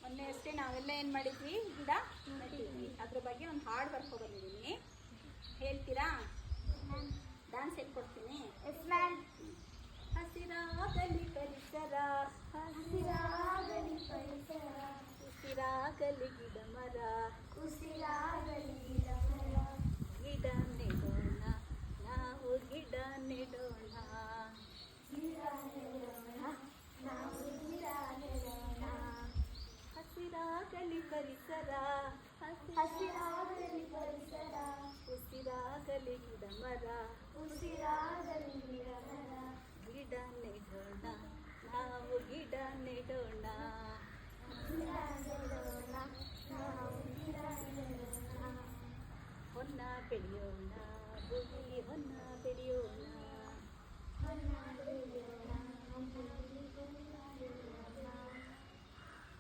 ಮೊನ್ನೆ ಅಷ್ಟೇ ನಾವೆಲ್ಲ ಏನು ಮಾಡಿದ್ವಿ, ಗಿಡ ನೆಟ್ಟಿದ್ವಿ. ಅದ್ರ ಬಗ್ಗೆ ಒಂದು ಹಾಡು ಬರ್ಕೊ ಬಂದಿದ್ದೀನಿ, ಹೇಳ್ತೀರಾ? ಡ್ಯಾನ್ಸ್ ಹೇಳ್ಕೊಡ್ತೀನಿ. ಹಸಿರಾಗಲಿ ಪರಿಸರ, ಹಸಿರಾಗಲಿ ಪರಿಸರ, ಉಸಿರಾಗಲಿ ಗಿಡ ಮರ, ಉಸಿರಾಗಲಿ ಗಿಡ ಮರ, ಗಿಡ ನೆಡೋಣ ನಾವು, ಗಿಡ ನೆಡೋಣ, ಗಿಡ ನೆಡೋಣ ನಾವು, ಗಿಡ ನೆಡೋಣ. ಹಸಿರಾಗಲಿ ಪರಿಸರ, ಹಸಿರಾಗಲಿ ಪರಿಸರ, ಉಸಿರಾಗಲಿ ಗಿಡ ಮರ, ಉಸಿರಾಗಲಿ ಗಿಡ ಮರ, ಗಿಡ ನೆಡೋಣ ನಾವು, ಗಿಡ ನೆಡೋಣ, ಗಿಡ ನೆಡೋಣ ನಾವು, ಗಿಡ ನೆಡೋಣ. ಹೊನ್ನ ಬೆಳೆಯೋಣ ಭೂಮಿ, ಹೊನ್ನ ಬೆಳೆಯೋಣ, ಹೊನ್ನ ಬೆಳೆಯೋಣ ಭೂಮಿ, ಹೊನ್ನ ಬೆಳೆಯೋಣ.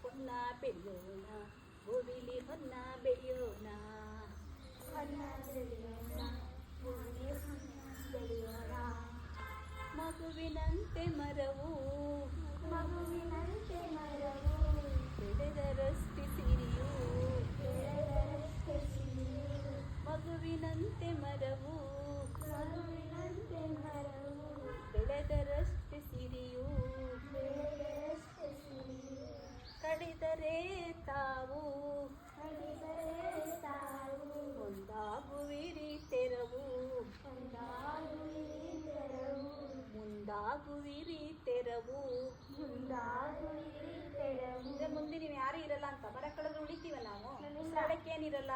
ಹೊನ್ನ ಬೆಳೆಯೋಣ ಭೂಮಿಲಿ, ಹೊನ್ನ ಬೆಳೆಯೋಣ, ಹೊನ್ನ ಬೆಳೆಯೋಣ ಭೂಮಿ, ಹೊನ್ನ ಬೆಳೆಯೋಣ. ಮಗುವಿನಂತೆ ಮರವು, ಮಗುವಿನಂತೆ ಮರವು, ಬೆಳೆದರಷ್ಟೇ ಸಿರಿಯು, ಬೆಳೆದರಷ್ಟೇ ಸಿರಿಯು. ಮಗುವಿನಂತೆ ಮರವು, ಮಗುವಿನಂತೆ ಮರವು, ಬೆಳೆದರಷ್ಟೇ ಸಿರಿಯು, ಬೆಳೆದರಷ್ಟೇ ಸಿರಿಯು. ಕಡಿದರೆ ತಾವು ಕಡಿದರೆ ತಾವು, ಮುಂದಾಗುವಿರಿ ತೆರವು, ಮುಂದಾಗುವಿರಿ ತೆರವು, ಮುಂದಾಗುವಿರಿ ತೆರವು. ಮುಂದಾಗುವಿರಿ ತೆರವು. ಅಂದ್ರೆ ಮುಂದೆ ನೀವು ಯಾರು ಇರಲ್ಲ ಅಂತ, ಮರ ಕಳೆದ್ರೆ ಉಳಿತೀವ ನಾವು, ಅದಕ್ಕೆ ಏನಿರಲ್ಲ,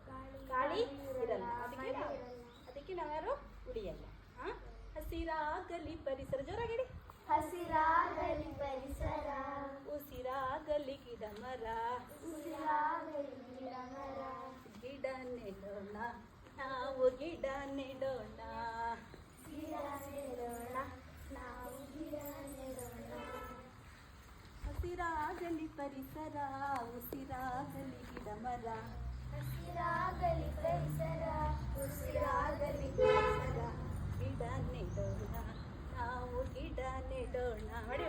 ಗಾಳಿ ಗಾಳಿ ಇರಲ್ಲ, ಅದಕ್ಕೆ ನಾವ್ಯಾರು ಉಳಿಯಲ್ಲ. ಹಸಿರಾಗಲಿ ಪರಿಸರ, ಜೋರಾಗಿಡಿ. ಹಸಿರಾಗಲಿ ಪರಿಸರ, ಉಸಿರಾಗಲಿ ಗಿಡ ಮರ, ಉಸಿರಾಗಲಿ ಗಿಡ ಮರ, ಗಿಡ ನೆಡೋಣ ನಾವು, ಗಿಡ ನೆಡೋಣ, ಗಿಡ ನೆಡೋಣ ನಾವು, ಗಿಡ ನೆಡೋಣ. ಹಸಿರಾಗಲಿ ಪರಿಸರ, ಉಸಿರಾಗಲಿ ಗಿಡ ಮರ, ಹಸಿರಾಗಲಿ ಪರಿಸರ, ಉಸಿರಾಗಲಿ ಪರಿಸರ, ಗಿಡ ನೆಡೋಣ ನಾವು, ಗಿಡ ನೆಡೋಣ. ಮಾಡಿ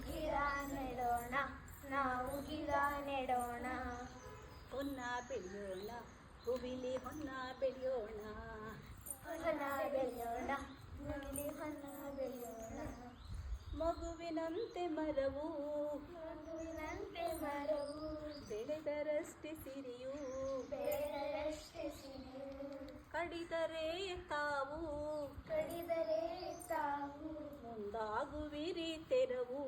ಗಿಡ ನೆಡೋಣ ನಾವು, ಗಿಡ ನೆಡೋಣ. ಹೊನ್ನ ಬೆಳೆಯೋಣ ಭೂಮಿಲಿ, ಹೊನ್ನ ಬೆಳೆಯೋಣ, ಹೊನ್ನ ಬೆಳೆಯೋಣ ಭೂಮಿಲಿ, ಹೊನ್ನ ಬೆಳೆಯೋಣ. ಮಗುವಿನಂತೆ ಮರವು, ಮಗುವಿನಂತೆ ಮರವು, ಬೆಳೆದರಷ್ಟೇ ಸಿರಿಯು, ಬೆಳೆದರಷ್ಟೇ ಸಿರಿಯು. ಕಡಿದರೆ ತಾವು ಕಡಿದರೆ ತಾವು, ಮುಂದಾಗುವಿರಿ ತೆರವು,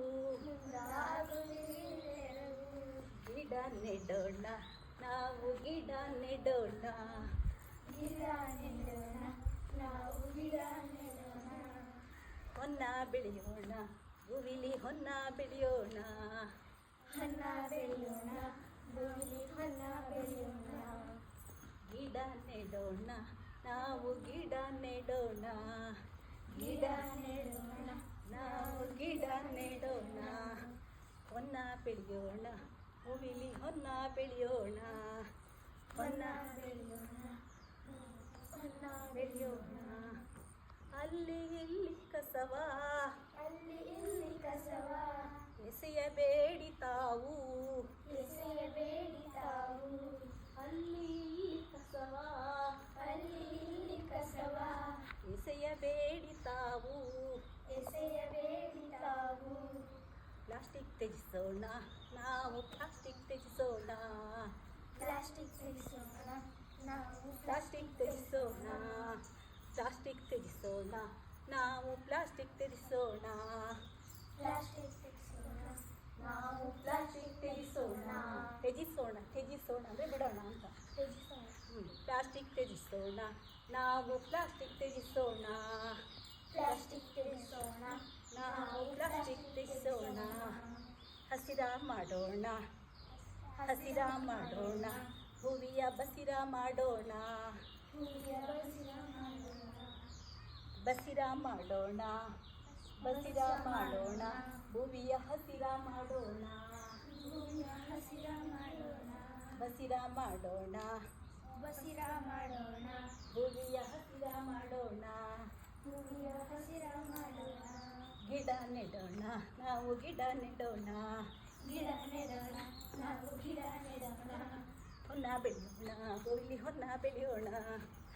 ಮುಂದಾಗುವಿರಿ ತೆರವು. ಗಿಡ ನೆಡೋಣ ನಾವು, ಗಿಡ ನೆಡೋಣ, ಗಿಡ ನೆಡೋಣ ನಾವು, ಗಿಡ ನೆಡೋಣ. ಹೊನ್ನ ಬೆಳೆಯೋಣ ಭೂಮಿಲಿ, ಹೊನ್ನ ಬೆಳೆಯೋಣ, ಹೊನ್ನ ಬೆಳೆಯೋಣ ಭೂಮಿಲಿ, ಹೊನ್ನ ಬೆಳೆಯೋಣ. ಗಿಡ ನೆಡೋಣ ನಾವು, ಗಿಡ ನೆಡೋಣ, ಗಿಡ ನೆಡೋಣ ನಾವು, ಗಿಡ ನೆಡೋಣ. ಹೊನ್ನ ಬೆಳೆಯೋಣ ಭೂಮಿಲಿ, ಹೊನ್ನ ಬೆಳೆಯೋಣ, ಹೊನ್ನ ಬೆಳೆಯೋಣ, ಹೊನ್ನ ಬೆಳೆಯೋಣ. ಅಲ್ಲಿ ಇಲ್ಲಿ ಕಸವ ಅಲ್ಲಿ ಇಲ್ಲಿ ಕಸವ, ಎಸೆಯಬೇಡಿ ತಾವು, ಎಸೆಯಬೇಡಿ ತಾವು. ಅಲ್ಲಿ ಇಲ್ಲಿ ಕಸವ ಅಲ್ಲಿ ಇಲ್ಲಿ ಕಸವ, ಎಸೆಯಬೇಡಿ ತಾವು, ಎಸೆಯಬೇಡಿ ತಾವು. ಪ್ಲಾಸ್ಟಿಕ್ ತ್ಯಜಿಸೋಣ ನಾವು, ಪ್ಲಾಸ್ಟಿಕ್ ತ್ಯಜಿಸೋಣ, ಪ್ಲಾಸ್ಟಿಕ್ ತ್ಯಜಿಸೋಣ ನಾವು, ಪ್ಲಾಸ್ಟಿಕ್ ತ್ಯಜಿಸೋಣ, ಪ್ಲಾಸ್ಟಿಕ್ ತ್ಯಜಿಸೋಣ ನಾವು, ಪ್ಲಾಸ್ಟಿಕ್ ತ್ಯಜಿಸೋಣ, ಪ್ಲಾಸ್ಟಿಕ್ ತ್ಯಜಿಸೋಣ ನಾವು, ಪ್ಲಾಸ್ಟಿಕ್ ತ್ಯಜಿಸೋಣ, ತ್ಯಜಿಸೋಣ ತ್ಯಜಿಸೋಣ ಅಂದರೆ ಬಿಡೋಣ ಅಂತ. ತ್ಯಜಿಸೋಣ. ಪ್ಲಾಸ್ಟಿಕ್ ತ್ಯಜಿಸೋಣ ನಾವು, ಪ್ಲಾಸ್ಟಿಕ್ ತ್ಯಜಿಸೋಣ, ಪ್ಲಾಸ್ಟಿಕ್ ತ್ಯಜಿಸೋಣ ನಾವು, ಪ್ಲಾಸ್ಟಿಕ್ ತ್ಯಜಿಸೋಣ. ಹಸಿರ ಮಾಡೋಣ, ಹಸಿರ ಮಾಡೋಣ, ಭೂಮಿಯ ಬಸಿರ ಮಾಡೋಣ, ಭೂಮಿಯ ಬಸಿರ ಮಾಡೋಣ, ಬಸಿರ ಮಾಡೋಣ, ಬಸಿರ ಮಾಡೋಣ, ಭೂಮಿಯ ಹಸಿರ ಮಾಡೋಣ, ಭೂಮಿಯ ಹಸಿರ ಮಾಡೋಣ, ಬಸಿರ ಮಾಡೋಣ, ಬಸಿರ ಮಾಡೋಣ, ಭೂಮಿಯ ಹಸಿರ ಮಾಡೋಣ, ಭೂಮಿಯ ಹಸಿರ ಮಾಡೋಣ. ಗಿಡ ನೆಡೋಣ ನಾವು, ಗಿಡ ನೆಡೋಣ, ಗಿಡ ನೆಡೋಣ ನಾವು, ಬೆಳೆಯೋಣ ಗೋವಿಲಿ ಹೊನ್ನ ಬೆಳೆಯೋಣ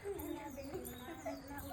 ಹೊನ್ನ ಬೆಳೆಯೋಣ